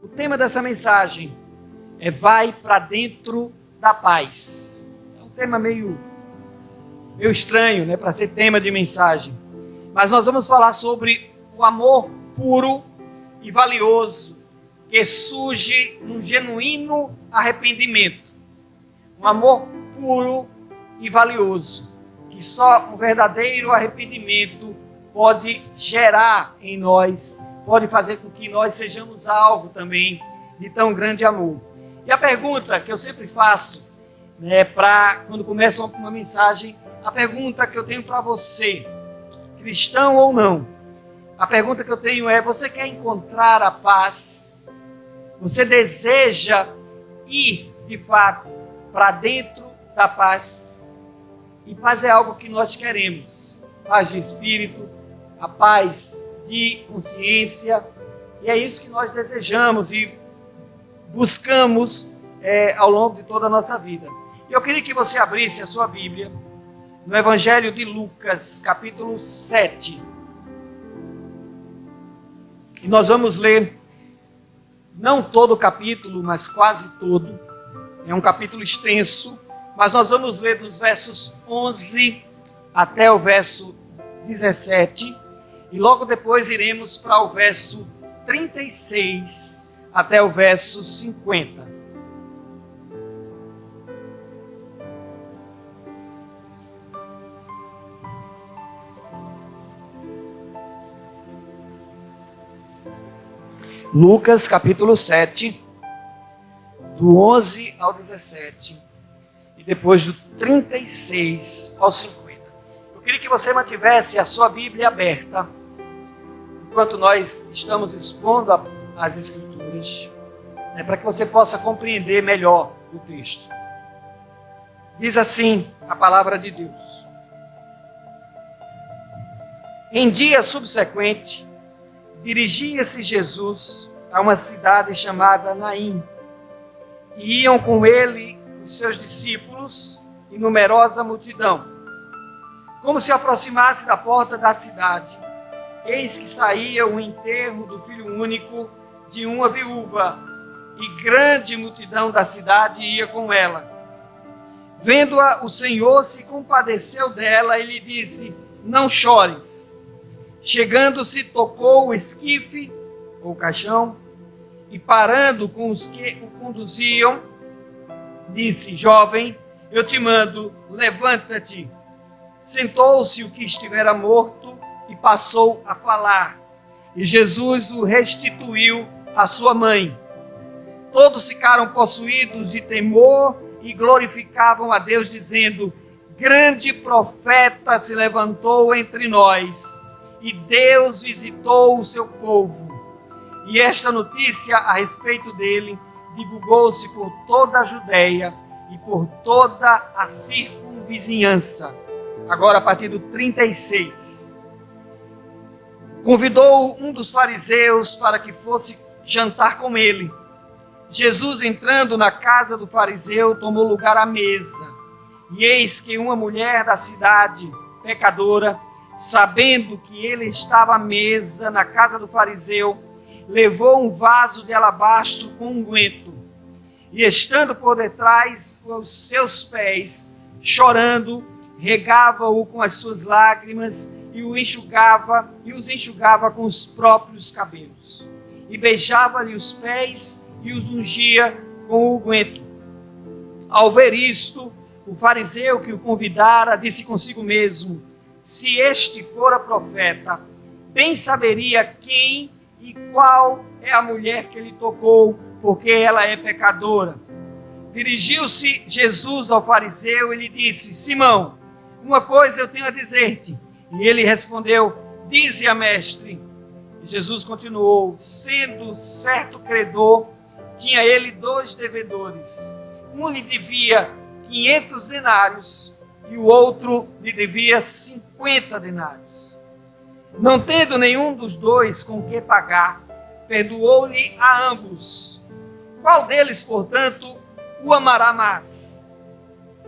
O tema dessa mensagem é vai para dentro da paz. É um tema meio estranho, né, para ser tema de mensagem. Mas nós vamos falar sobre o amor puro e valioso que surge num genuíno arrependimento. Um amor puro e valioso que só um verdadeiro arrependimento pode gerar em nós, pode fazer com que nós sejamos alvo também de tão grande amor. E a pergunta que eu sempre faço, né, quando começa uma mensagem, a pergunta que eu tenho para você, cristão ou não, a pergunta que eu tenho é: você quer encontrar a paz? Você deseja ir, de fato, para dentro da paz? E paz é algo que nós queremos. Paz de espírito, a paz de consciência. E é isso que nós desejamos e buscamos ao longo de toda a nossa vida. E eu queria que você abrisse a sua Bíblia no Evangelho de Lucas, capítulo 7. E nós vamos ler, não todo o capítulo, mas quase todo. É um capítulo extenso, mas nós vamos ler dos versos 11 até o verso 17. E logo depois iremos para o verso 36 até o verso 50. Lucas capítulo 7, do 11 ao 17, e depois do 36 ao 50. Eu queria que você mantivesse a sua Bíblia aberta, enquanto nós estamos expondo as Escrituras, para que você possa compreender melhor o texto. Diz assim a palavra de Deus: em dia subsequente, dirigia-se Jesus a uma cidade chamada Naim, e iam com ele os seus discípulos e numerosa multidão. Como se aproximasse da porta da cidade, eis que saía o enterro do filho único de uma viúva, e grande multidão da cidade ia com ela. Vendo-a, o Senhor se compadeceu dela e lhe disse: não chores. Chegando-se, tocou o esquife, ou caixão, e parando com os que o conduziam, disse: jovem, eu te mando, levanta-te. Sentou-se o que estivera morto e passou a falar. E Jesus o restituiu à sua mãe. Todos ficaram possuídos de temor e glorificavam a Deus, dizendo: grande profeta se levantou entre nós, e Deus visitou o seu povo. E esta notícia a respeito dele divulgou-se por toda a Judéia e por toda a circunvizinhança. Agora, a partir do 36. Convidou um dos fariseus para que fosse jantar com ele. Jesus, entrando na casa do fariseu, tomou lugar à mesa. E eis que uma mulher da cidade, pecadora, sabendo que ele estava à mesa na casa do fariseu, levou um vaso de alabastro com unguento, e estando por detrás com os seus pés, chorando, regava-o com as suas lágrimas e os enxugava com os próprios cabelos. E beijava-lhe os pés e os ungia com o unguento. Ao ver isto, o fariseu que o convidara disse consigo mesmo: se este fora profeta, bem saberia quem e qual é a mulher que lhe tocou, porque ela é pecadora. Dirigiu-se Jesus ao fariseu e lhe disse: Simão, uma coisa eu tenho a dizer-te. E ele respondeu: dize-a, mestre. E Jesus continuou: sendo certo credor, tinha ele 2 devedores. Um lhe devia 500 denários e o outro lhe devia 50 denários. Não tendo nenhum dos 2 com que pagar, perdoou-lhe a ambos. Qual deles, portanto, o amará mais?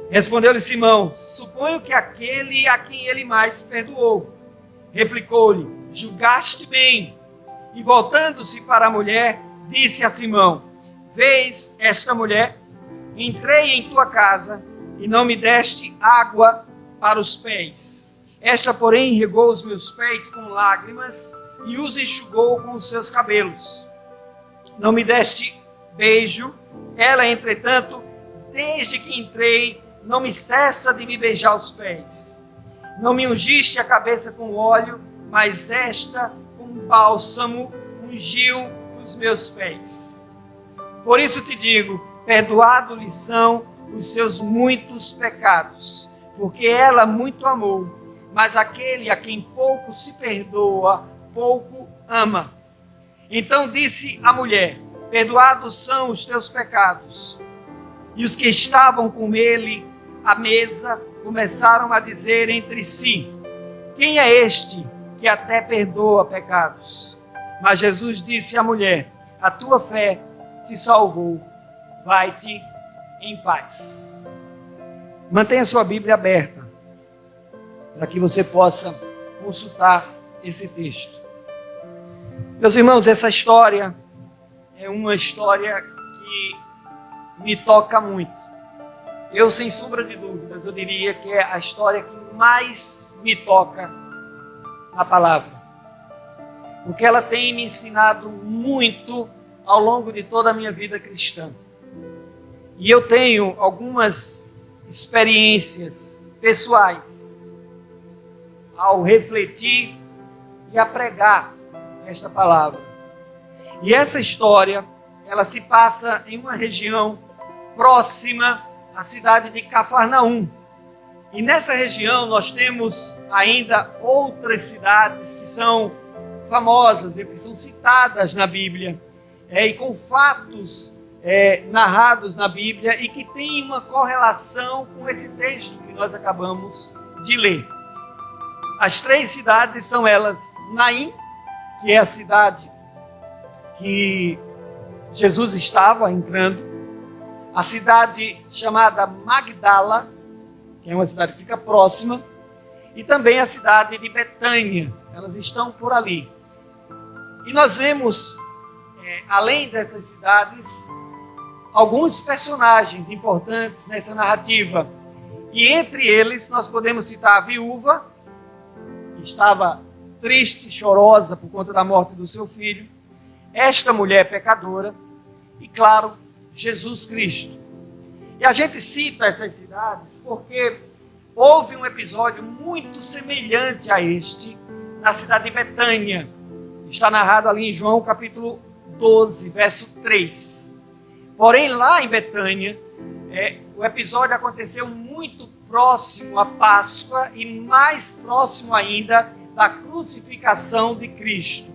Respondeu-lhe Simão: suponho que aquele a quem ele mais perdoou. Replicou-lhe: julgaste bem. E voltando-se para a mulher, disse a Simão: vês esta mulher? Entrei em tua casa e não me deste água para os pés. Esta, porém, regou os meus pés com lágrimas e os enxugou com os seus cabelos. Não me deste beijo. Ela, entretanto, desde que entrei, não me cessa de me beijar os pés. Não me ungiste a cabeça com óleo, mas esta, com bálsamo, ungiu os meus pés. Por isso te digo, perdoado-lhe são os seus muitos pecados, porque ela muito amou, mas aquele a quem pouco se perdoa, pouco ama. Então disse a mulher: perdoados são os teus pecados. E os que estavam com ele à mesa começaram a dizer entre si: quem é este que até perdoa pecados? Mas Jesus disse à mulher: a tua fé te salvou, vai-te em paz. Mantenha sua Bíblia aberta, para que você possa consultar esse texto. Meus irmãos, essa história é uma história que me toca muito. Eu, sem sombra de dúvidas, eu diria que é a história que mais me toca na palavra. Porque ela tem me ensinado muito ao longo de toda a minha vida cristã. E eu tenho algumas experiências pessoais ao refletir e a pregar esta palavra. E essa história, ela se passa em uma região próxima à cidade de Cafarnaum. E nessa região nós temos ainda outras cidades que são famosas e que são citadas na Bíblia, e com fatos narrados na Bíblia e que tem uma correlação com esse texto que nós acabamos de ler. As três cidades são elas: Naim, que é a cidade que Jesus estava entrando, a cidade chamada Magdala, que é uma cidade que fica próxima, e também a cidade de Betânia. Elas estão por ali. E nós vemos, além dessas cidades, alguns personagens importantes nessa narrativa. E entre eles nós podemos citar a viúva, que estava triste, chorosa por conta da morte do seu filho, esta mulher pecadora e, claro, Jesus Cristo. E a gente cita essas cidades porque houve um episódio muito semelhante a este na cidade de Betânia. Está narrado ali em João capítulo 12, verso 3. Porém, lá em Betânia, o episódio aconteceu muito próximo à Páscoa e mais próximo ainda da crucificação de Cristo.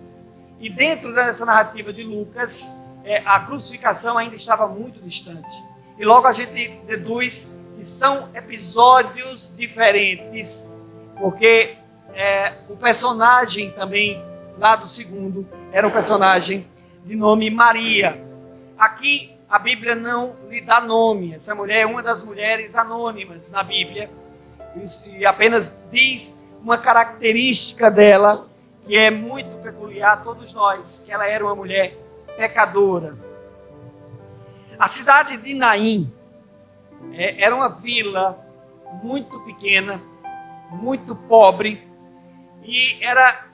E dentro dessa narrativa de Lucas, a crucificação ainda estava muito distante. E logo a gente deduz que são episódios diferentes, porque o personagem também, lá do segundo, era um personagem de nome Maria. Aqui a Bíblia não lhe dá nome. Essa mulher é uma das mulheres anônimas na Bíblia, e apenas diz uma característica dela, que é muito peculiar a todos nós, que ela era uma mulher pecadora. A cidade de Naim era uma vila muito pequena, muito pobre, e era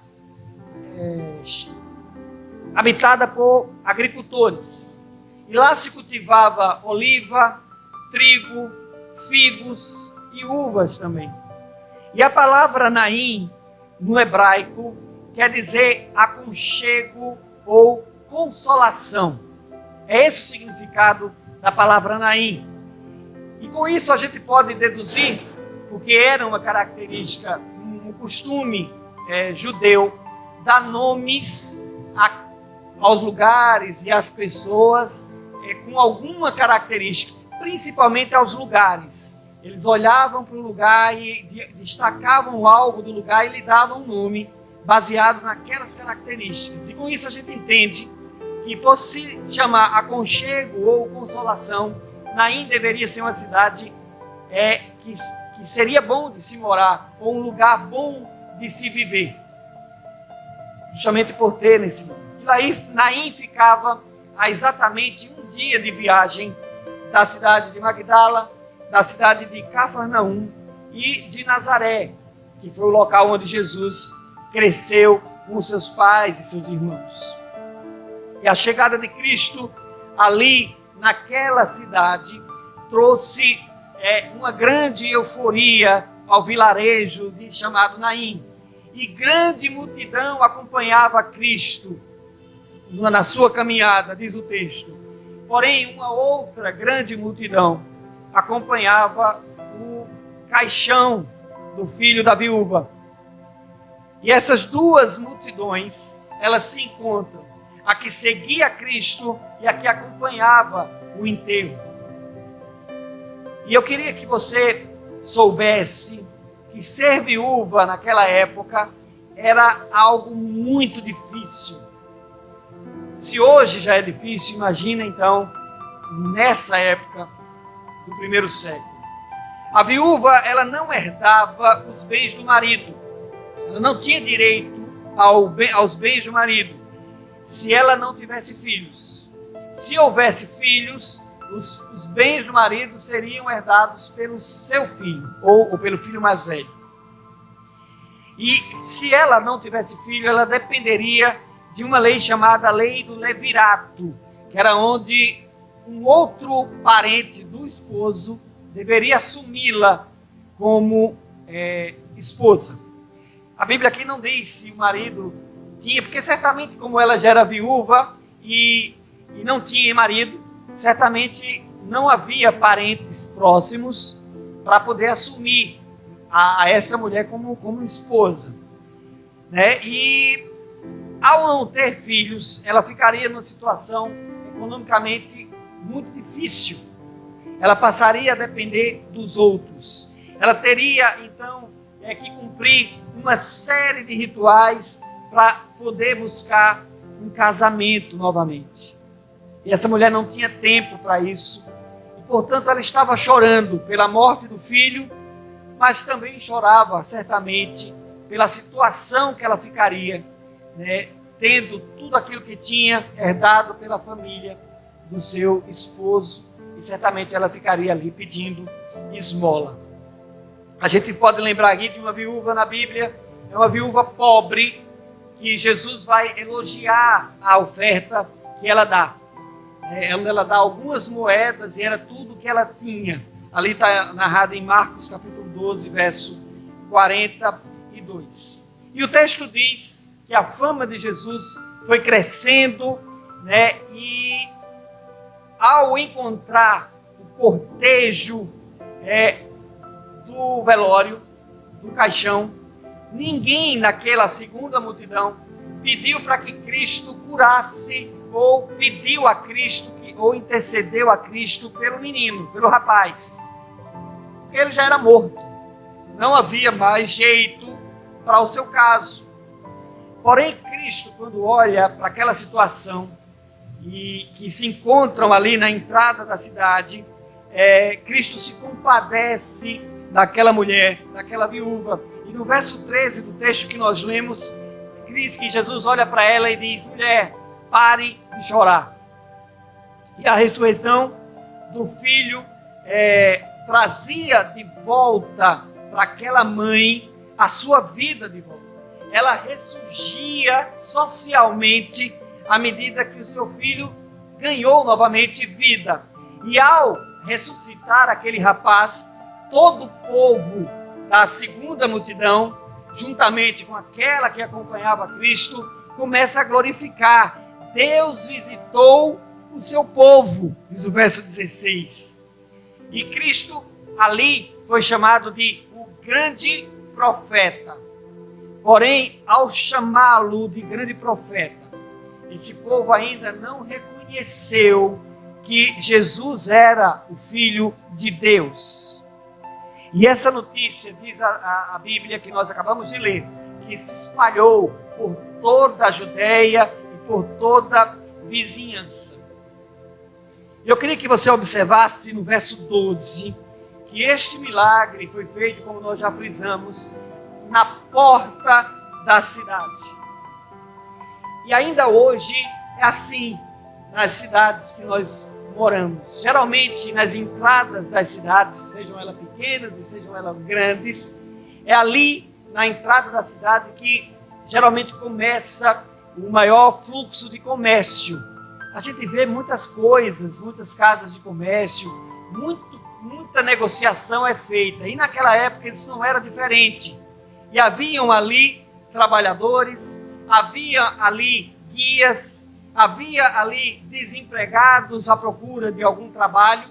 habitada por agricultores. E lá se cultivava oliva, trigo, figos e uvas também. E a palavra Naim, no hebraico, quer dizer aconchego ou consolação. É esse o significado da palavra Naim. E com isso a gente pode deduzir, porque era uma característica, um costume judeu, dar nomes aos lugares e às pessoas com alguma característica, principalmente aos lugares. Eles olhavam para o lugar e destacavam algo do lugar e lhe davam um nome baseado naquelas características. E com isso a gente entende que, por se chamar aconchego ou consolação, Naim deveria ser uma cidade que seria bom de se morar, ou um lugar bom de se viver, justamente por ter nesse nome. E Naim ficava a exatamente um dia de viagem da cidade de Magdala, da cidade de Cafarnaum e de Nazaré, que foi o local onde Jesus cresceu com seus pais e seus irmãos. E a chegada de Cristo ali naquela cidade trouxe uma grande euforia ao vilarejo chamado Naim. E grande multidão acompanhava Cristo na sua caminhada, diz o texto. Porém, uma outra grande multidão acompanhava o caixão do filho da viúva. E essas duas multidões, elas se encontram. A que seguia Cristo e a que acompanhava o enterro. E eu queria que você soubesse que ser viúva naquela época era algo muito difícil. Se hoje já é difícil, imagina então nessa época do primeiro século. A viúva, ela não herdava os bens do marido. Ela não tinha direito aos bens do marido se ela não tivesse filhos. Se houvesse filhos, os bens do marido seriam herdados pelo seu filho, ou pelo filho mais velho. E se ela não tivesse filho, ela dependeria de uma lei chamada Lei do Levirato, que era onde um outro parente do esposo deveria assumi-la como esposa. A Bíblia aqui não diz se o marido tinha, porque certamente como ela já era viúva e não tinha marido, certamente não havia parentes próximos para poder assumir a essa mulher como esposa, né? E ao não ter filhos, ela ficaria numa situação economicamente muito difícil. Ela passaria a depender dos outros. Ela teria então que cumprir uma série de rituais para poder buscar um casamento novamente. E essa mulher não tinha tempo para isso. E, portanto, ela estava chorando pela morte do filho, mas também chorava, certamente, pela situação que ela ficaria, né, tendo tudo aquilo que tinha herdado pela família do seu esposo. E certamente ela ficaria ali pedindo esmola. A gente pode lembrar aqui de uma viúva na Bíblia, é uma viúva pobre, que Jesus vai elogiar a oferta que ela dá. Ela dá algumas moedas e era tudo que ela tinha. Ali está narrado em Marcos capítulo 12, verso 42. E o texto diz que a fama de Jesus foi crescendo, né? E ao encontrar o cortejo do velório, do caixão, ninguém naquela segunda multidão pediu para que Cristo curasse ou pediu a Cristo ou intercedeu a Cristo pelo menino, pelo rapaz. Ele já era morto. Não havia mais jeito para o seu caso. Porém, Cristo, quando olha para aquela situação e que se encontram ali na entrada da cidade, Cristo se compadece daquela mulher, daquela viúva. E no verso 13 do texto que nós lemos, diz que Jesus olha para ela e diz: mulher, pare de chorar. E a ressurreição do filho trazia de volta para aquela mãe a sua vida de volta. Ela ressurgia socialmente à medida que o seu filho ganhou novamente vida. E ao ressuscitar aquele rapaz, todo o povo da segunda multidão, juntamente com aquela que acompanhava Cristo, começa a glorificar. Deus visitou o seu povo, diz o verso 16. E Cristo ali foi chamado de o grande profeta. Porém, ao chamá-lo de grande profeta, esse povo ainda não reconheceu que Jesus era o Filho de Deus. E essa notícia, diz a Bíblia que nós acabamos de ler, que se espalhou por toda a Judeia e por toda a vizinhança. Eu queria que você observasse no verso 12, que este milagre foi feito, como nós já frisamos, na porta da cidade. E ainda hoje é assim. nas cidades que nós moramos. Geralmente nas entradas das cidades, sejam elas pequenas e sejam elas grandes, é ali na entrada da cidade que geralmente começa o maior fluxo de comércio. A gente vê muitas coisas, muitas casas de comércio, muita negociação é feita. E naquela época isso não era diferente. E haviam ali trabalhadores, havia ali guias, havia ali desempregados à procura de algum trabalho,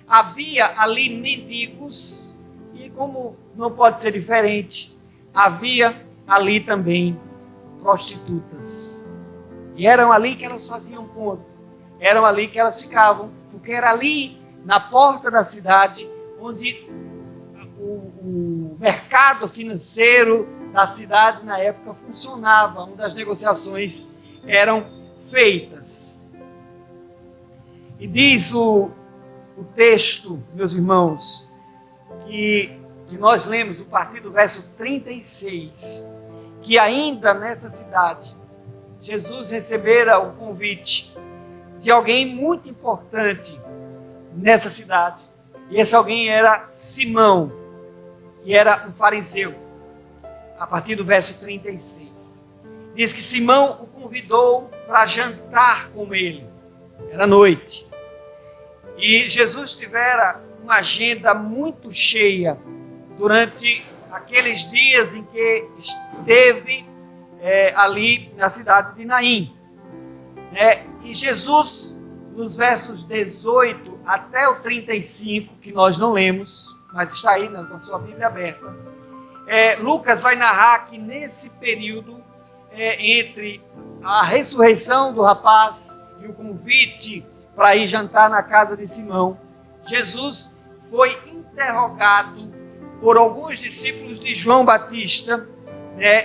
havia ali mendigos, e como não pode ser diferente, havia ali também prostitutas. E eram ali que elas faziam ponto, eram ali que elas ficavam, porque era ali na porta da cidade onde o mercado financeiro da cidade na época funcionava, onde as negociações eram feitas. E diz o texto, meus irmãos, que nós lemos a partir do verso 36, que ainda nessa cidade, Jesus recebera o convite de alguém muito importante nessa cidade. E esse alguém era Simão, que era um fariseu. A partir do verso 36. Diz que Simão o convidou para jantar com ele. Era noite. E Jesus tivera uma agenda muito cheia durante aqueles dias em que esteve ali na cidade de Naim. E Jesus, nos versos 18 até o 35, que nós não lemos, mas está aí na sua Bíblia aberta, Lucas vai narrar que nesse período, entre a ressurreição do rapaz e o convite para ir jantar na casa de Simão, Jesus foi interrogado por alguns discípulos de João Batista,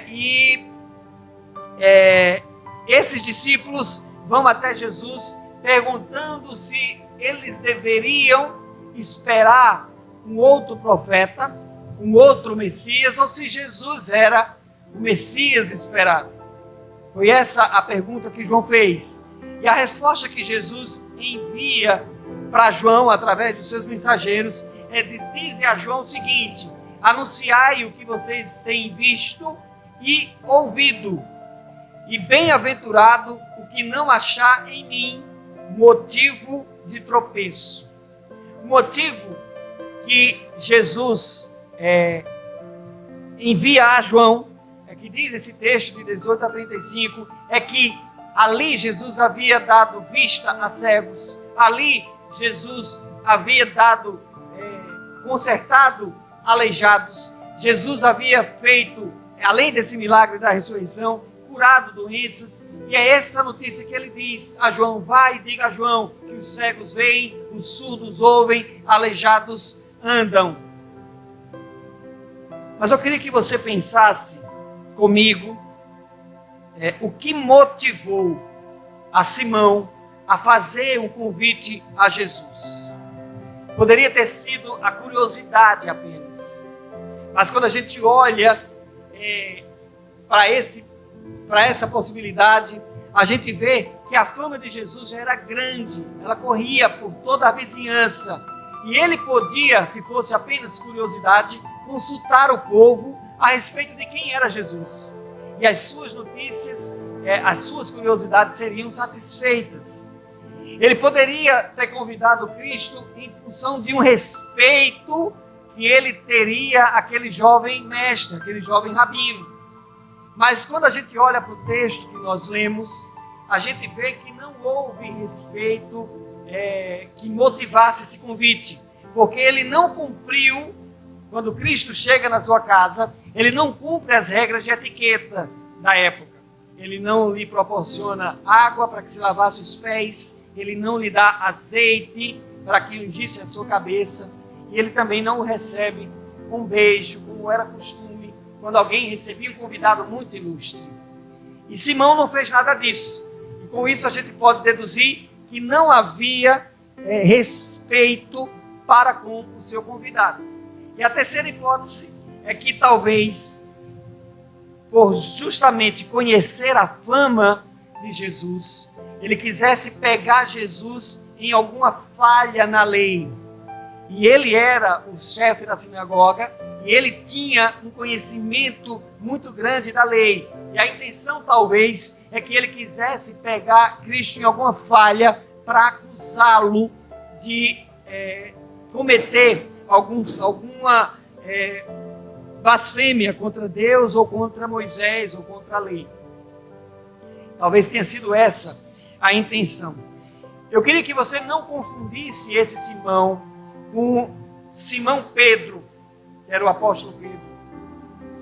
e esses discípulos vão até Jesus perguntando se eles deveriam esperar um outro profeta, um outro Messias, ou se Jesus era o Messias esperado. Foi essa a pergunta que João fez. E a resposta que Jesus envia para João, através dos seus mensageiros, diz a João o seguinte: anunciai o que vocês têm visto e ouvido, e bem-aventurado o que não achar em mim motivo de tropeço. O motivo que Jesus envia a João, que diz esse texto de 18 a 35, é que ali Jesus havia dado vista a cegos, ali Jesus havia dado, consertado aleijados, Jesus havia feito, além desse milagre da ressurreição, curado doenças, e é essa notícia que ele diz a João: vai e diga a João que os cegos veem, os surdos ouvem, aleijados andam. Mas eu queria que você pensasse comigo o que motivou a Simão a fazer um convite a Jesus. Poderia ter sido a curiosidade apenas, mas quando a gente olha para essa possibilidade, a gente vê que a fama de Jesus já era grande, ela corria por toda a vizinhança, e ele podia, se fosse apenas curiosidade, consultar o povo a respeito de quem era Jesus. E as suas notícias, as suas curiosidades seriam satisfeitas. Ele poderia ter convidado Cristo em função de um respeito que ele teria àquele jovem mestre, aquele jovem rabino. Mas quando a gente olha para o texto que nós lemos, a gente vê que não houve respeito que motivasse esse convite, porque ele não cumpriu. Quando Cristo chega na sua casa, ele não cumpre as regras de etiqueta da época. Ele não lhe proporciona água para que se lavasse os pés, ele não lhe dá azeite para que ungisse a sua cabeça, e ele também não o recebe com um beijo, como era costume, quando alguém recebia um convidado muito ilustre. E Simão não fez nada disso. E com isso a gente pode deduzir que não havia respeito para com o seu convidado. E a terceira hipótese é que talvez, por justamente conhecer a fama de Jesus, ele quisesse pegar Jesus em alguma falha na lei. E ele era o chefe da sinagoga, e ele tinha um conhecimento muito grande da lei. E a intenção, talvez, é que ele quisesse pegar Cristo em alguma falha para acusá-lo de cometer alguma blasfêmia contra Deus, ou contra Moisés, ou contra a lei. Talvez tenha sido essa a intenção. Eu queria que você não confundisse esse Simão com Simão Pedro, que era o apóstolo Pedro,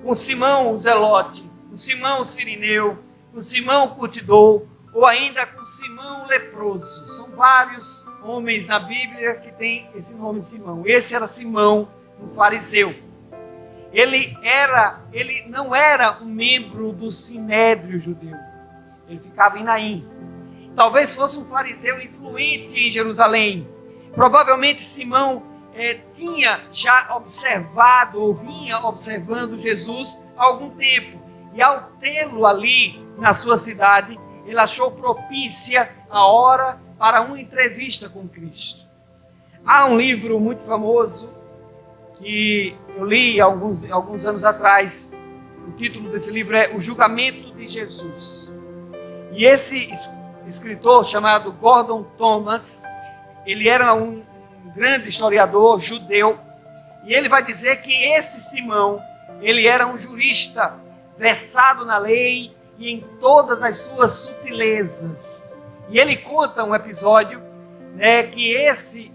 com Simão o Zelote, com Simão o Cirineu, com Simão o Curtidor, ou ainda com Simão o Leproso. São vários homens na Bíblia que têm esse nome de Simão. Esse era Simão, um fariseu. Ele não era um membro do sinédrio judeu. Ele ficava em Naim. Talvez fosse um fariseu influente em Jerusalém. Provavelmente Simão tinha já observado, ou vinha observando Jesus há algum tempo. E ao tê-lo ali na sua cidade, ele achou propícia a hora para uma entrevista com Cristo. Há um livro muito famoso que eu li alguns anos atrás. O título desse livro é O Julgamento de Jesus. E esse escritor chamado Gordon Thomas, ele era um grande historiador judeu, e ele vai dizer que esse Simão, ele era um jurista versado na lei e em todas as suas sutilezas. E ele conta um episódio, que esse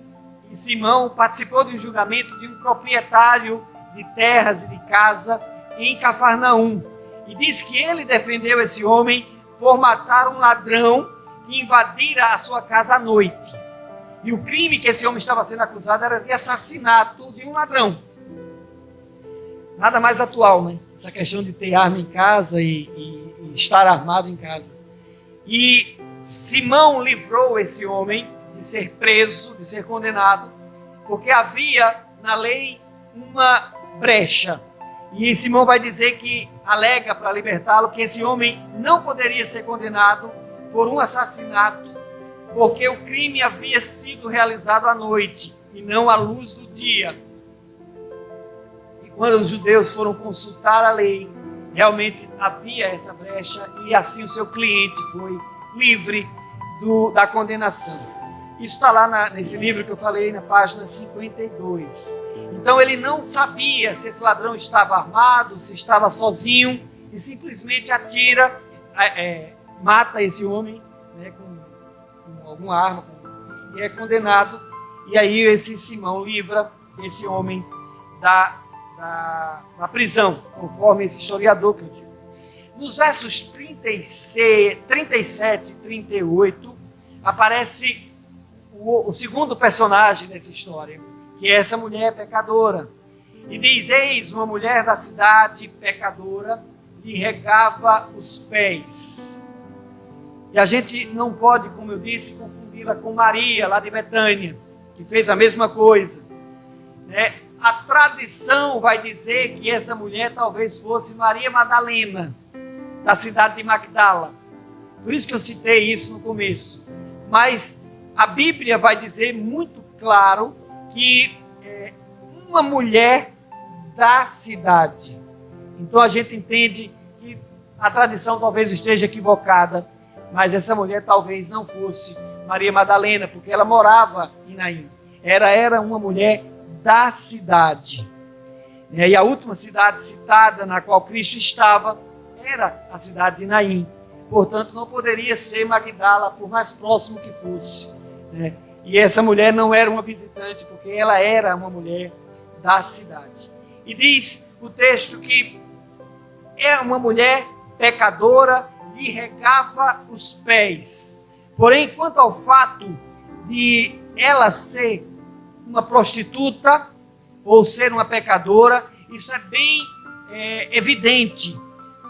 Simão participou de um julgamento de um proprietário de terras e de casa em Cafarnaum. E diz que ele defendeu esse homem por matar um ladrão que invadira a sua casa à noite. E o crime que esse homem estava sendo acusado era de assassinato de um ladrão. Nada mais atual, né? Essa questão de ter arma em casa e estar armado em casa. E Simão livrou esse homem de ser preso, de ser condenado, porque havia na lei uma brecha. E Simão vai dizer que alega para libertá-lo que esse homem não poderia ser condenado por um assassinato, porque o crime havia sido realizado à noite e não à luz do dia. E quando os judeus foram consultar a lei, realmente havia essa brecha, e assim o seu cliente foi livre da condenação. Isso está lá nesse livro que eu falei, na página 52. Então ele não sabia se esse ladrão estava armado, se estava sozinho, e simplesmente atira, mata esse homem, com alguma arma, e é condenado. E aí esse Simão livra esse homem da prisão, conforme esse historiador que eu digo. Nos versos 37 e 38, aparece o segundo personagem dessa história, que é essa mulher pecadora. E diz: eis uma mulher da cidade pecadora, lhe regava os pés. E a gente não pode, como eu disse, confundi-la com Maria, lá de Betânia, que fez a mesma coisa. A tradição vai dizer que essa mulher talvez fosse Maria Madalena, da cidade de Magdala. Por isso que eu citei isso no começo. Mas a Bíblia vai dizer muito claro que uma mulher da cidade. Então a gente entende que a tradição talvez esteja equivocada, mas essa mulher talvez não fosse Maria Madalena, porque ela morava em Naim. Era uma mulher da cidade. E a última cidade citada na qual Cristo estava era a cidade de Naim. Portanto, não poderia ser Magdala, por mais próximo que fosse. E essa mulher não era uma visitante, porque ela era uma mulher da cidade. E diz o texto que é uma mulher pecadora, lhe regava os pés. Porém, quanto ao fato de ela ser uma prostituta ou ser uma pecadora, isso é bem evidente.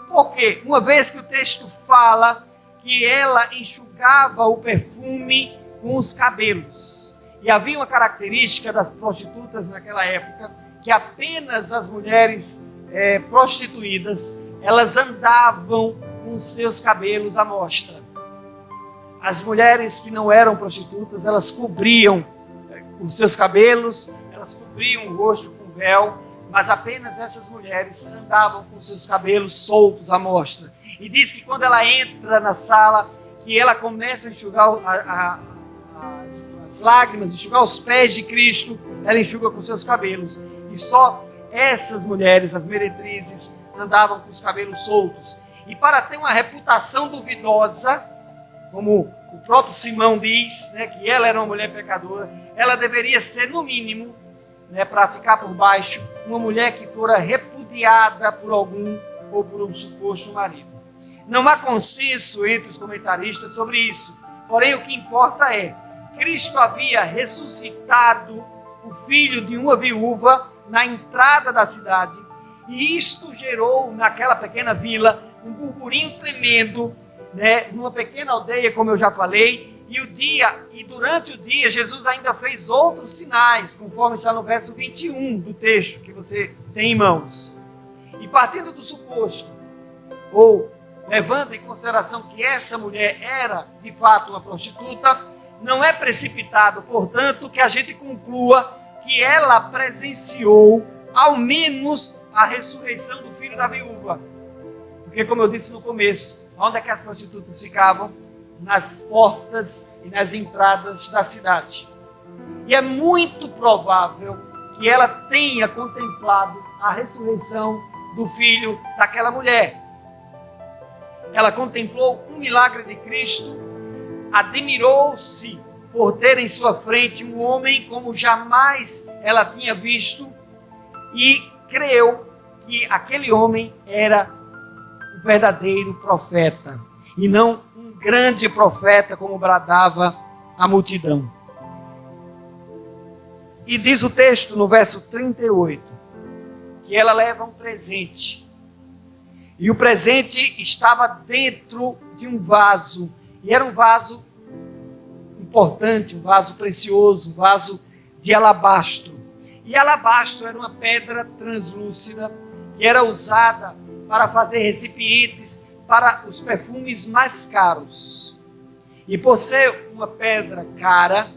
Porque uma vez que o texto fala que ela enxugava o perfume com os cabelos. E havia uma característica das prostitutas naquela época, que apenas as mulheres prostituídas, elas andavam com seus cabelos à mostra. As mulheres que não eram prostitutas, elas cobriam os seus cabelos, elas cobriam o rosto com véu, mas apenas essas mulheres andavam com seus cabelos soltos à mostra. E diz que quando ela entra na sala, que ela começa a enxugar as lágrimas, enxugar os pés de Cristo, ela enxuga com seus cabelos. E só essas mulheres, as meretrizes, andavam com os cabelos soltos. E para ter uma reputação duvidosa, como o próprio Simão diz, né, que ela era uma mulher pecadora, ela deveria ser, no mínimo, né, para ficar por baixo, uma mulher que fora repudiada por algum ou por um suposto marido. Não há consenso entre os comentaristas sobre isso. Porém, o que importa é, Cristo havia ressuscitado o filho de uma viúva na entrada da cidade, e isto gerou naquela pequena vila um burburinho tremendo, né, numa pequena aldeia, como eu já falei, e durante o dia Jesus ainda fez outros sinais, conforme está no verso 21 do texto que você tem em mãos. E partindo do suposto, ou levando em consideração que essa mulher era de fato uma prostituta, não é precipitado, portanto, que a gente conclua que ela presenciou ao menos a ressurreição do filho da viúva. Porque, como eu disse no começo, onde é que as prostitutas ficavam? Nas portas e nas entradas da cidade. E é muito provável que ela tenha contemplado a ressurreição do filho daquela mulher. Ela contemplou um milagre de Cristo, admirou-se por ter em sua frente um homem como jamais ela tinha visto e creu que aquele homem era o verdadeiro profeta e não um grande profeta como bradava a multidão. E diz o texto no verso 38 que ela leva um presente. E o presente estava dentro de um vaso. E era um vaso importante, um vaso precioso, um vaso de alabastro. E alabastro era uma pedra translúcida que era usada para fazer recipientes para os perfumes mais caros. E por ser uma pedra cara,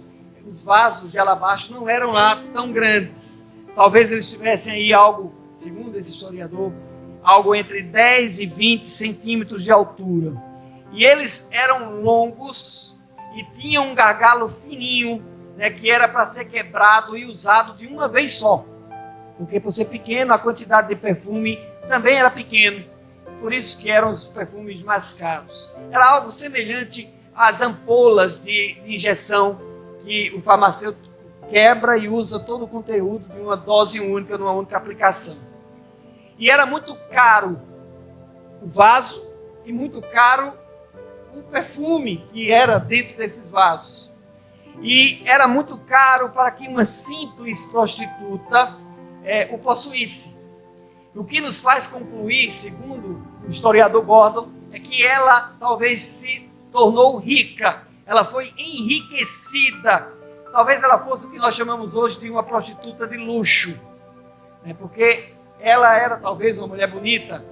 os vasos de alabastro não eram lá tão grandes. Talvez eles tivessem aí algo, segundo esse historiador, algo entre 10 e 20 centímetros de altura. E eles eram longos e tinham um gargalo fininho, né, que era para ser quebrado e usado de uma vez só. Porque por ser pequeno, a quantidade de perfume também era pequena. Por isso que eram os perfumes mais caros. Era algo semelhante às ampolas de injeção que o farmacêutico quebra e usa todo o conteúdo de uma dose única, numa única aplicação. E era muito caro o vaso e muito caro o perfume que era dentro desses vasos. E era muito caro para que uma simples prostituta o possuísse. O que nos faz concluir, segundo o historiador Gordon, é que ela talvez se tornou rica, ela foi enriquecida. Talvez ela fosse o que nós chamamos hoje de uma prostituta de luxo, né? Porque ela era talvez uma mulher bonita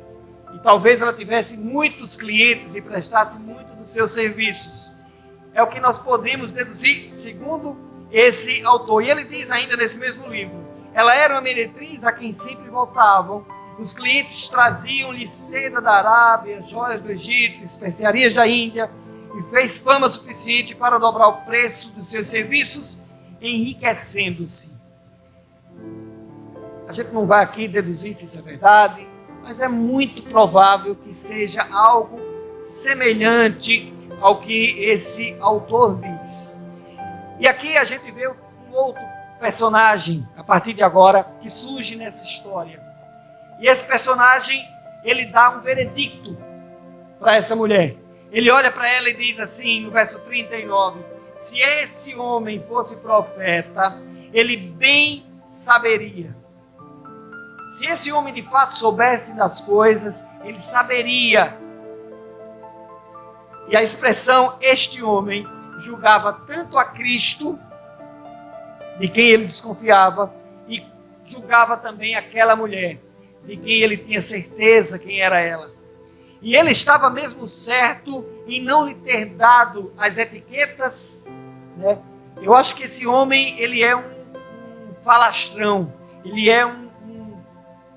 e talvez ela tivesse muitos clientes e prestasse muito dos seus serviços. É o que nós podemos deduzir segundo esse autor. E ele diz ainda nesse mesmo livro, ela era uma meretriz a quem sempre voltavam. Os clientes traziam-lhe seda da Arábia, joias do Egito, especiarias da Índia, e fez fama suficiente para dobrar o preço dos seus serviços, enriquecendo-se. A gente não vai aqui deduzir se isso é verdade, mas é muito provável que seja algo semelhante ao que esse autor diz. E aqui a gente vê um outro personagem, a partir de agora, que surge nessa história. E esse personagem, ele dá um veredicto para essa mulher. Ele olha para ela e diz assim, no verso 39, se esse homem fosse profeta, ele bem saberia. Se esse homem de fato soubesse das coisas, ele saberia. E a expressão, este homem, julgava tanto a Cristo, de quem ele desconfiava, e julgava também aquela mulher, de quem ele tinha certeza quem era ela. E ele estava mesmo certo em não lhe ter dado as etiquetas, né? Eu acho que esse homem, ele é um falastrão, ele é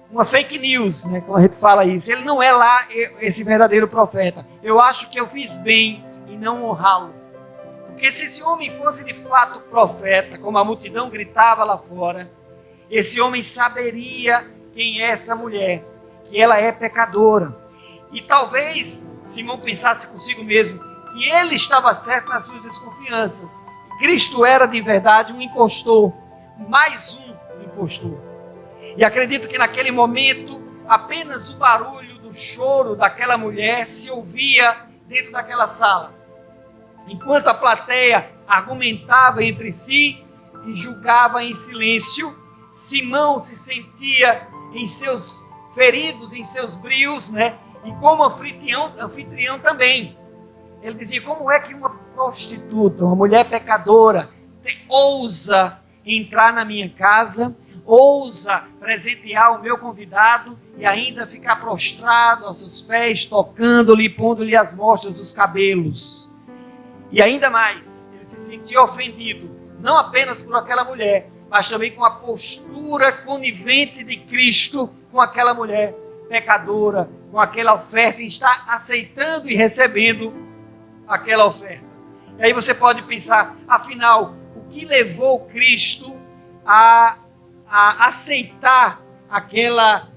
uma fake news, né? Como a gente fala isso. Ele não é lá esse verdadeiro profeta. Eu acho que eu fiz bem em não honrá-lo. Porque se esse homem fosse de fato profeta, como a multidão gritava lá fora, esse homem saberia quem é essa mulher, que ela é pecadora. E talvez Simão pensasse consigo mesmo que ele estava certo nas suas desconfianças. Cristo era de verdade um impostor, mais um impostor. E acredito que naquele momento apenas o barulho do choro daquela mulher se ouvia dentro daquela sala. Enquanto a plateia argumentava entre si e julgava em silêncio, Simão se sentia em seus feridos, em seus brios, né? E como anfitrião também. Ele dizia, como é que uma prostituta, uma mulher pecadora, ousa entrar na minha casa, ousa presentear o meu convidado e ainda ficar prostrado aos seus pés, tocando-lhe, pondo-lhe as mostras dos cabelos. E ainda mais, ele se sentia ofendido, não apenas por aquela mulher, mas também com a postura conivente de Cristo com aquela mulher pecadora, com aquela oferta, e está aceitando e recebendo aquela oferta. E aí você pode pensar, afinal, o que levou Cristo a aceitar aquela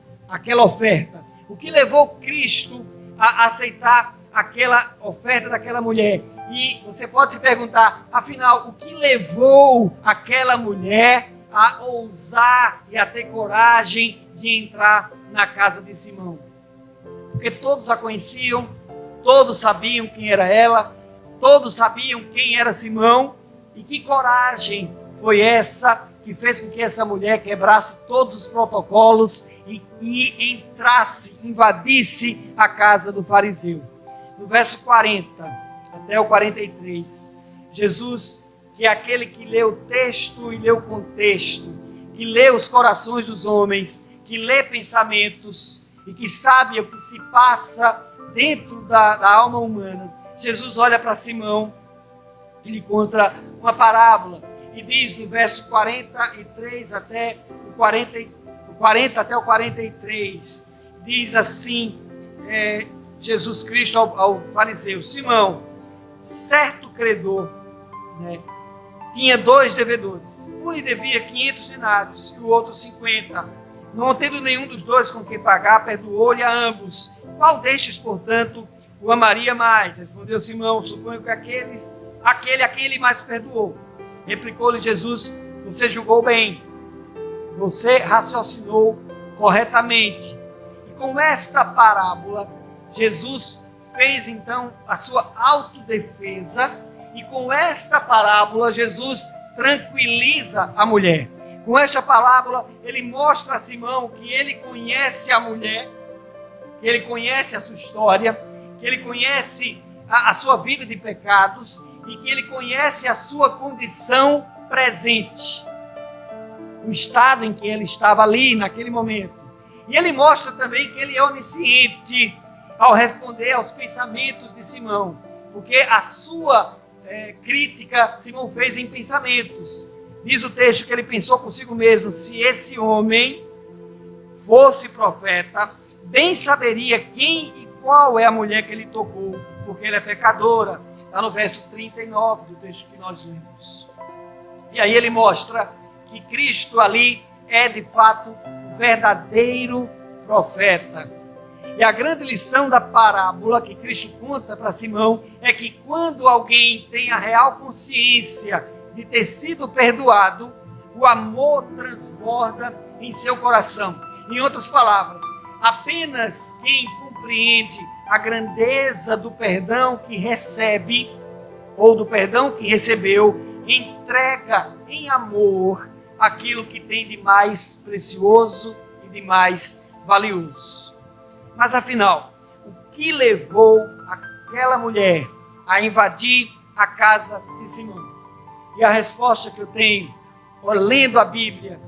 oferta? O que levou Cristo a aceitar aquela oferta daquela mulher? E você pode se perguntar, afinal, o que levou aquela mulher a ousar e a ter coragem de entrar na casa de Simão? Porque todos a conheciam, todos sabiam quem era ela, todos sabiam quem era Simão, e que coragem foi essa que fez com que essa mulher quebrasse todos os protocolos e entrasse, invadisse a casa do fariseu. No verso 40 até o 43, Jesus, que é aquele que lê o texto e lê o contexto, que lê os corações dos homens, que lê pensamentos e que sabe o que se passa dentro da alma humana, Jesus olha para Simão e lhe conta uma parábola e diz no verso 43 até o 40 até o 43, diz assim, Jesus Cristo ao fariseu: Simão, certo credor, né, tinha 2 devedores. Um lhe devia 500 denários e o outro 50. Não tendo nenhum dos 2 com quem pagar, perdoou-lhe a ambos. Qual destes, portanto, o amaria mais? Respondeu Simão: suponho que aquele a quem ele mais perdoou. Replicou-lhe Jesus: você julgou bem, você raciocinou corretamente. E com esta parábola, Jesus fez então a sua autodefesa, e com esta parábola Jesus tranquiliza a mulher. Com esta parábola ele mostra a Simão que ele conhece a mulher, que ele conhece a sua história, que ele conhece a sua vida de pecados e que ele conhece a sua condição presente, o estado em que ele estava ali naquele momento. E ele mostra também que ele é onisciente ao responder aos pensamentos de Simão, porque a sua crítica Simão fez em pensamentos. Diz o texto que ele pensou consigo mesmo: se esse homem fosse profeta, bem saberia quem e qual é a mulher que ele tocou, porque ele é pecadora. Está no verso 39 do texto que nós lemos. E aí ele mostra que Cristo ali é de fato o verdadeiro profeta. E a grande lição da parábola que Cristo conta para Simão é que quando alguém tem a real consciência de ter sido perdoado, o amor transborda em seu coração. Em outras palavras, apenas quem compreende a grandeza do perdão que recebe, ou do perdão que recebeu, entrega em amor aquilo que tem de mais precioso e de mais valioso. Mas afinal, o que levou aquela mulher a invadir a casa de Simão? E a resposta que eu tenho, lendo a Bíblia,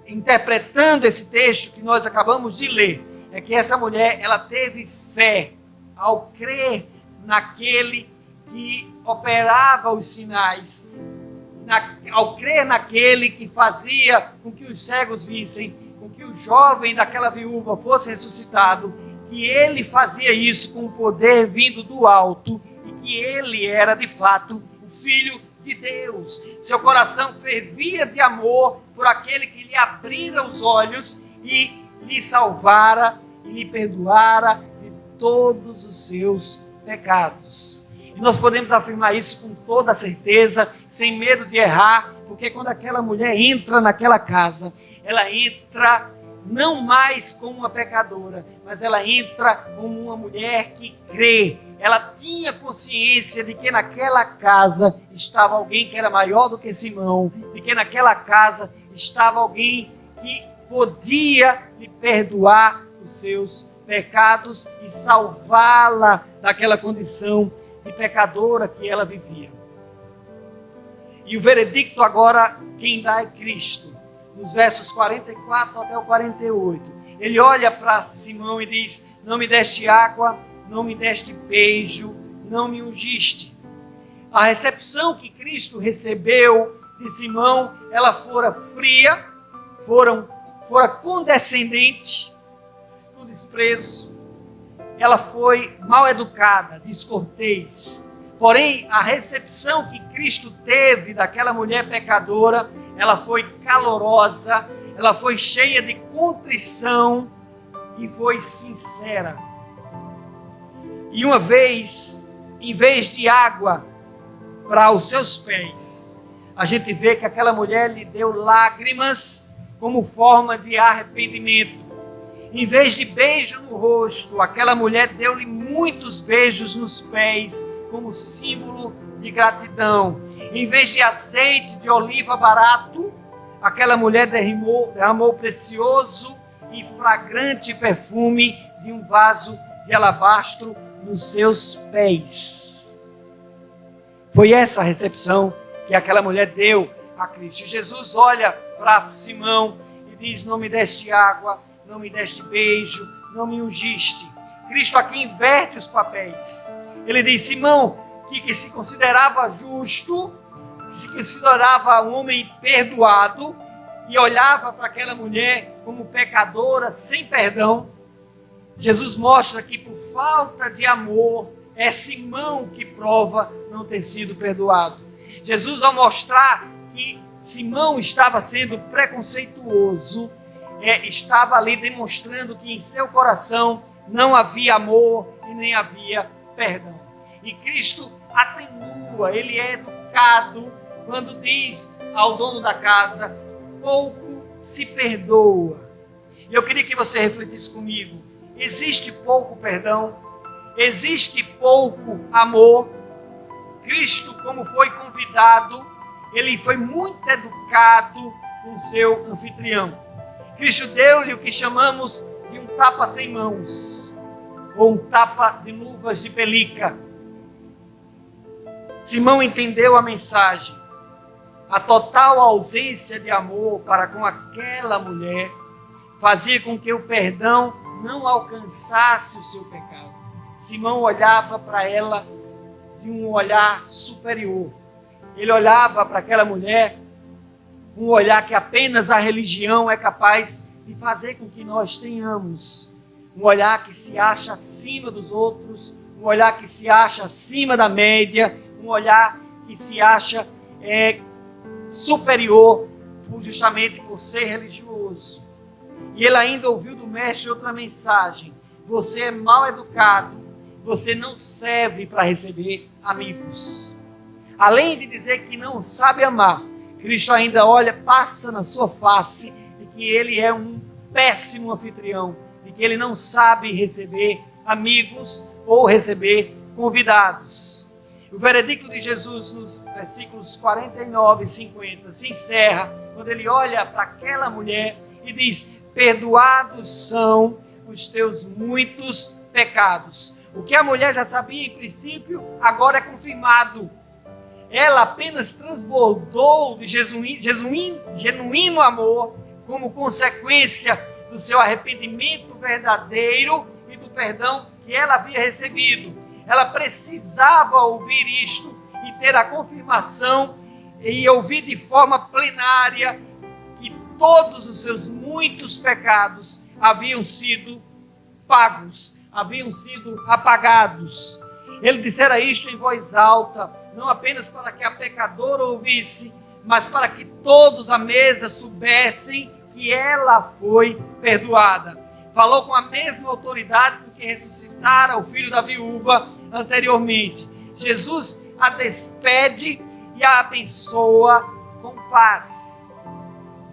interpretando esse texto que nós acabamos de ler, é que essa mulher, ela teve fé ao crer naquele que operava os sinais, ao crer naquele que fazia com que os cegos vissem, com que o jovem daquela viúva fosse ressuscitado, que ele fazia isso com o poder vindo do alto e que ele era de fato o Filho de Deus. Seu coração fervia de amor por aquele que lhe abrira os olhos e lhe salvara e lhe perdoara de todos os seus pecados. E nós podemos afirmar isso com toda certeza, sem medo de errar, porque quando aquela mulher entra naquela casa, ela entra não mais como uma pecadora, mas ela entra como uma mulher que crê. Ela tinha consciência de que naquela casa estava alguém que era maior do que Simão, de que naquela casa estava alguém que podia lhe perdoar os seus pecados e salvá-la daquela condição de pecadora que ela vivia. E o veredicto agora quem dá é Cristo. Nos versos 44 até o 48, ele olha para Simão e diz: não me deste água, não me deste beijo, não me ungiste. A recepção que Cristo recebeu de Simão, ela fora fria, fora condescendente, com desprezo. Ela foi mal educada, descortês. Porém, a recepção que Cristo teve daquela mulher pecadora, ela foi calorosa, ela foi cheia de contrição e foi sincera. E uma vez, em vez de água para os seus pés, a gente vê que aquela mulher lhe deu lágrimas como forma de arrependimento. Em vez de beijo no rosto, aquela mulher deu-lhe muitos beijos nos pés como símbolo de gratidão. Em vez de azeite de oliva barato, aquela mulher derramou precioso e fragrante perfume de um vaso de alabastro nos seus pés. Foi essa a recepção que aquela mulher deu a Cristo. Jesus olha para Simão e diz: não me deste água, não me deste beijo, não me ungiste. Cristo aqui inverte os papéis. Ele diz: Simão, que se considerava justo, que se considerava um homem perdoado, e olhava para aquela mulher como pecadora, sem perdão. Jesus mostra que por falta de amor, é Simão que prova não ter sido perdoado. Jesus, ao mostrar que Simão estava sendo preconceituoso, estava ali demonstrando que em seu coração não havia amor e nem havia perdão. E Cristo atenua, ele é educado quando diz ao dono da casa: pouco se perdoa. E eu queria que você refletisse comigo: existe pouco perdão? Existe pouco amor? Cristo, como foi convidado, ele foi muito educado com seu anfitrião. Cristo deu-lhe o que chamamos de um tapa sem mãos, ou um tapa de luvas de pelica. Simão entendeu a mensagem. A total ausência de amor para com aquela mulher fazia com que o perdão não alcançasse o seu pecado. Simão olhava para ela de um olhar superior. Ele olhava para aquela mulher com um olhar que apenas a religião é capaz de fazer com que nós tenhamos. Um olhar que se acha acima dos outros, um olhar que se acha acima da média, um olhar que se acha superior justamente por ser religioso. E ele ainda ouviu do mestre outra mensagem: você é mal educado, você não serve para receber amigos. Além de dizer que não sabe amar, Cristo ainda olha, passa na sua face de que ele é um péssimo anfitrião, de que ele não sabe receber amigos ou receber convidados. O veredicto de Jesus nos versículos 49 e 50 se encerra quando ele olha para aquela mulher e diz: perdoados são os teus muitos pecados. O que a mulher já sabia em princípio, agora é confirmado. Ela apenas transbordou de genuíno amor como consequência do seu arrependimento verdadeiro e do perdão que ela havia recebido. Ela precisava ouvir isto e ter a confirmação e ouvir de forma plenária que todos os seus muitos pecados haviam sido pagos, haviam sido apagados. Ele dissera isto em voz alta, não apenas para que a pecadora ouvisse, mas para que todos à mesa soubessem que ela foi perdoada. Falou com a mesma autoridade com que ressuscitara o filho da viúva anteriormente. Jesus a despede e a abençoa com paz.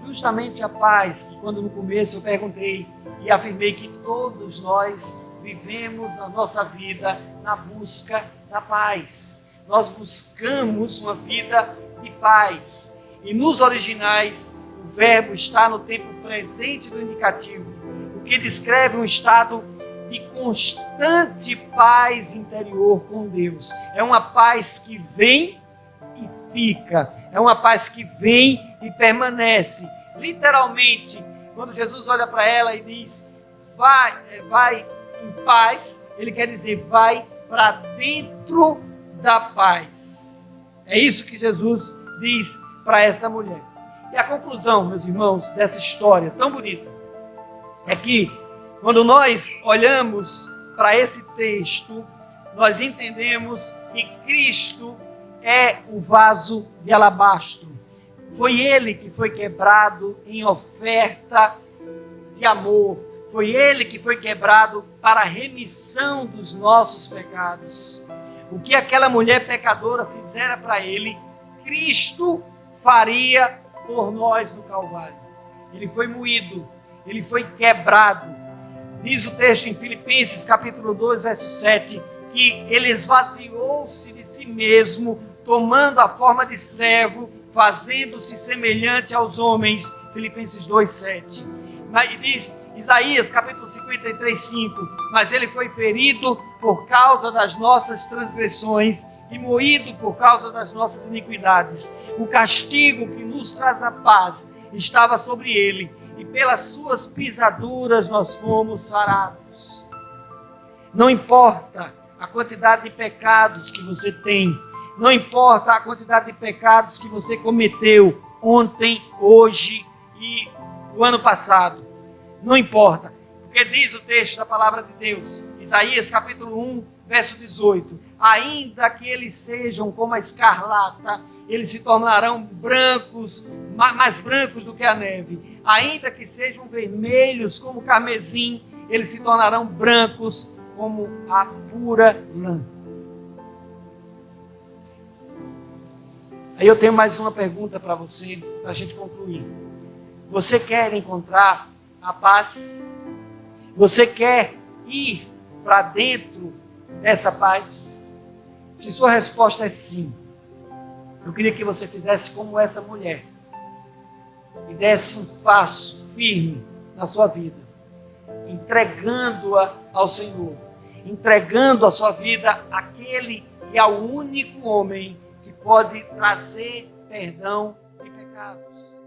Justamente a paz que, quando no começo eu perguntei e afirmei que todos nós vivemos na nossa vida na busca da paz. Nós buscamos uma vida de paz. E nos originais, o verbo está no tempo presente do indicativo, o que descreve um estado de constante paz interior com Deus. É uma paz que vem e fica. É uma paz que vem e permanece. Literalmente, quando Jesus olha para ela e diz, vai em paz, ele quer dizer, vai para dentro da paz. É isso que Jesus diz para essa mulher. E a conclusão, meus irmãos, dessa história tão bonita, é que quando nós olhamos para esse texto, nós entendemos que Cristo é o vaso de alabastro. Foi Ele que foi quebrado em oferta de amor. Foi Ele que foi quebrado para a remissão dos nossos pecados. O que aquela mulher pecadora fizera para Ele, Cristo faria por nós no Calvário. Ele foi moído, Ele foi quebrado. Diz o texto em Filipenses capítulo 2, verso 7, que Ele esvaziou-se de si mesmo, tomando a forma de servo, fazendo-se semelhante aos homens. Filipenses 2, 7. E diz Isaías capítulo 53, 5, mas Ele foi ferido por causa das nossas transgressões e moído por causa das nossas iniquidades. O castigo que nos traz a paz estava sobre Ele, e pelas suas pisaduras nós fomos sarados. Não importa a quantidade de pecados que você tem, não importa a quantidade de pecados que você cometeu ontem, hoje e o ano passado, não importa, porque diz o texto da palavra de Deus, Isaías capítulo 1, verso 18, ainda que eles sejam como a escarlata, eles se tornarão brancos, mais brancos do que a neve. Ainda que sejam vermelhos como o carmesim, eles se tornarão brancos como a pura lã. Aí eu tenho mais uma pergunta para você, para a gente concluir. Você quer encontrar a paz? Você quer ir para dentro dessa paz? Se sua resposta é sim, eu queria que você fizesse como essa mulher e desse um passo firme na sua vida, entregando-a ao Senhor, entregando a sua vida àquele que é o único homem que pode trazer perdão de pecados.